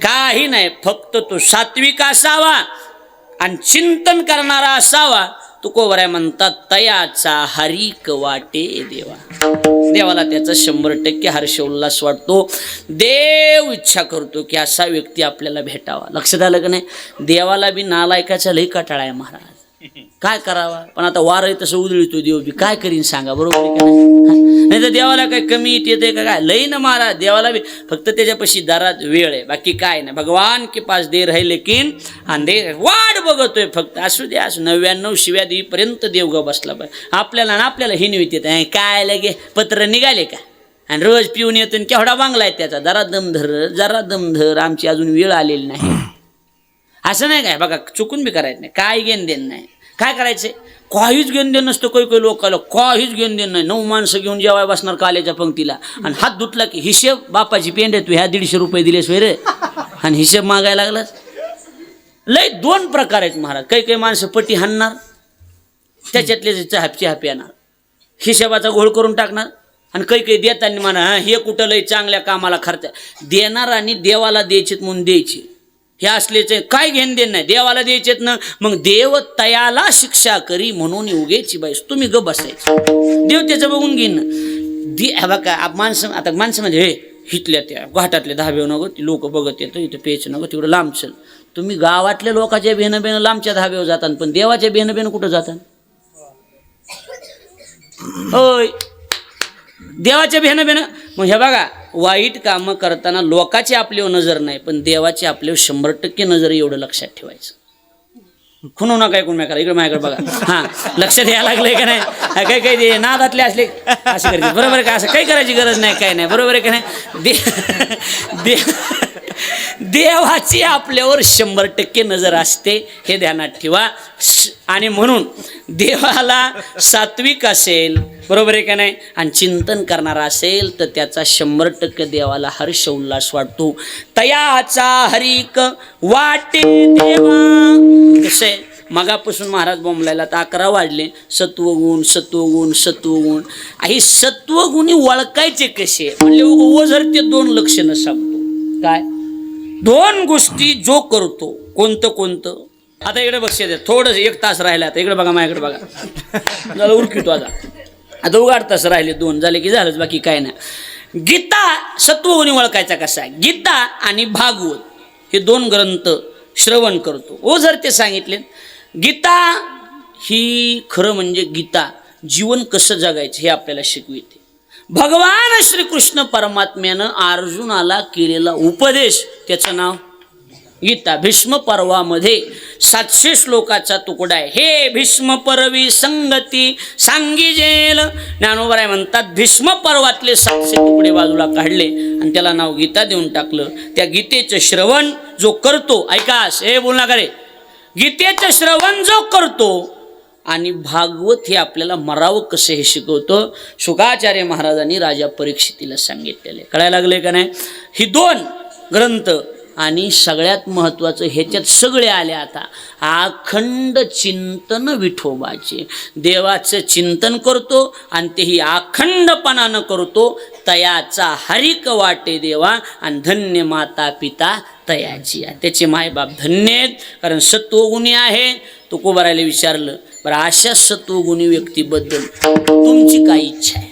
काही नाही, फक्त तो सात्विक असावा आणि चिंतन करणारा असावा. तुकोबराय म्हणतात तयाचा हरिक वाटे देवा. देवाला त्याचा 100% हर्ष उल्हास वाटतो. देव इच्छा करतो की असा व्यक्ती आपल्याला भेटावा. लक्षात आलं का नाही? देवाला बी नालायकाचा लई कटाळा आहे महाराज. काय करावा, पण आता वार आहे तसं उधळतो देव बी, काय करीन सांगा, बरोबर आहे का नाही? तर देवाला काय कमी येते का काय? लई ना महाराज, देवाला बी फक्त त्याच्यापाशी दारात वेळ आहे, बाकी काय नाही. भगवान के पास देर है लेकिन अंधे वाट बघतोय फक्त. असू द्या, असू 99 शिव्या देईपर्यंत देव ग बसला पाहिजे. आपल्याला हे निवित काय लगे पत्र निघाले का, आणि रोज पिऊन येतो केवढा बांगला आहे त्याचा. जरा दमधर आमची अजून वेळ आलेली नाही. असं नाही काय, बघा चुकून बी करायचं नाही, काय घेण देण नाही. काय करायचंय, काहीच घेऊन देण नसतं. काही लोकांना काहीच घेऊन देण नाही. 9 माणसं घेऊन जेवाय बसणार कालेच्या पंक्तीला, आणि हात धुतला की हिशेब बापाची पेंड आहे, तू ह्या 150 रुपये दिलेस रे, आणि हिशेब मागायला लागलास. लय 2 प्रकार आहेत महाराज. काही माणसं पटी हाणणार, त्याच्यातले चहा पिणार, हिशेबाचा घोळ करून टाकणार. आणि काही देताना म्हणा हे कुठं लय चांगल्या कामाला खर्च. देणार आणि देवाला द्यायचेत म्हणून द्यायचे, हे असलेच काय घेण देण नाही. देवाला द्यायचेत ना, मग देव तयाला शिक्षा करी म्हणून उगेची बाईस तुम्ही ग बसायचं. देव त्याचं बघून घेईन. बघा माणसं, आता माणसं म्हणजे हे हितल्या त्या घाटातले धाबे नको, ती लोक बघत येतं इथं प्यायचं नको, तिकडं लांब चल. तुम्ही गावातल्या लोकांच्या बेनं लांबच्या धाब्यावर जातात, पण देवाच्या बेनं कुठं जातात? होय, देवाच्या बेनं. मग हे बघा, वाईट कामं करताना लोकाची आपल्यावर नजर नाही, पण देवाची आपल्यावर 100% नजर, एवढं लक्षात ठेवायचं. खुनू नका ऐकून करा, इकडे माझ्याकडे बघा. हां, लक्षात यायला लागलंय का नाही? काही ते नादातले असले असं करते, बरोबर आहे का? असं काही करायची गरज नाही, काय नाही, बरोबर आहे का नाही? देवाची आपल्यावर 100% नजर असते, हे ध्यानात ठेवा. आणि म्हणून देवाला सात्विक असेल, बरोबर आहे का नाही, आणि चिंतन करणारा असेल तर त्याचा 100% देवाला हर्ष उल्हास वाटतो. तयाचा हरिक वाटे देवा. कसं आहे, मगापासून महाराज बोंबलायला तर 11 वाजले. सत्वगुण सत्वगुण सत्वगुण. ही सत्वगुणी ओळखायचे कसे म्हणजे ओझर ते 2 लक्षणं सांगतो. काय 2 गोष्टी जो करतो, कोणतं. आता इकडे बघ द्या, थोडंसं 1 तास राहिला. आता इकडे बघा, माझ्याकडे बघा, झालं उरकितो. आता 8 तास राहिले, 2 झाले की झालंच, बाकी काय नाही. गीता सत्वगुणी ओळखायचा कसा आहे? गीता आणि भागवत हे 2 ग्रंथ श्रवण करतो. जर ते सांगितले, गीता ही खरं म्हणजे गीता जीवन कसं जगायचं हे आपल्याला शिकविते. भगवान श्रीकृष्ण परमात्म्यानं अर्जुनाला केलेला उपदेश, त्याचं नाव गीता. भीष्म पर्वामध्ये 700 श्लोकाचा तुकडा आहे. हे भीष्म पर्वी संगती सांगिजेल. ज्ञानोबराय म्हणतात भीष्म पर्वातले 700 तुकडे बाजूला काढले आणि त्याला नाव गीता देऊन टाकलं. त्या गीतेचं श्रवण जो करतो, ऐकास हे बोल नका रे, गीतेचं श्रवण जो करतो आणि भागवत हे आपल्याला मरावं कसं हे शिकवतं. शुकाचार्य महाराजांनी राजा परीक्षितीला सांगितलेले. कळायला लागले का नाही? ही 2 ग्रंथ. आणि सगळ्यात महत्त्वाचं ह्याच्यात सगळे आले आता अखंड चिंतन विठोबाचे. देवाचं चिंतन करतो आणि तेही अखंडपणानं करतो. तयाचा हरिक वाटे देवा आणि धन्य माता पिता तयाची. त्याचे मायबाप धन्य आहेत, कारण सत्वगुणी आहे. तुकोबारायला विचारलं, बरं अशा सत्वगुणी व्यक्तीबद्दल तुमची काय इच्छा आहे?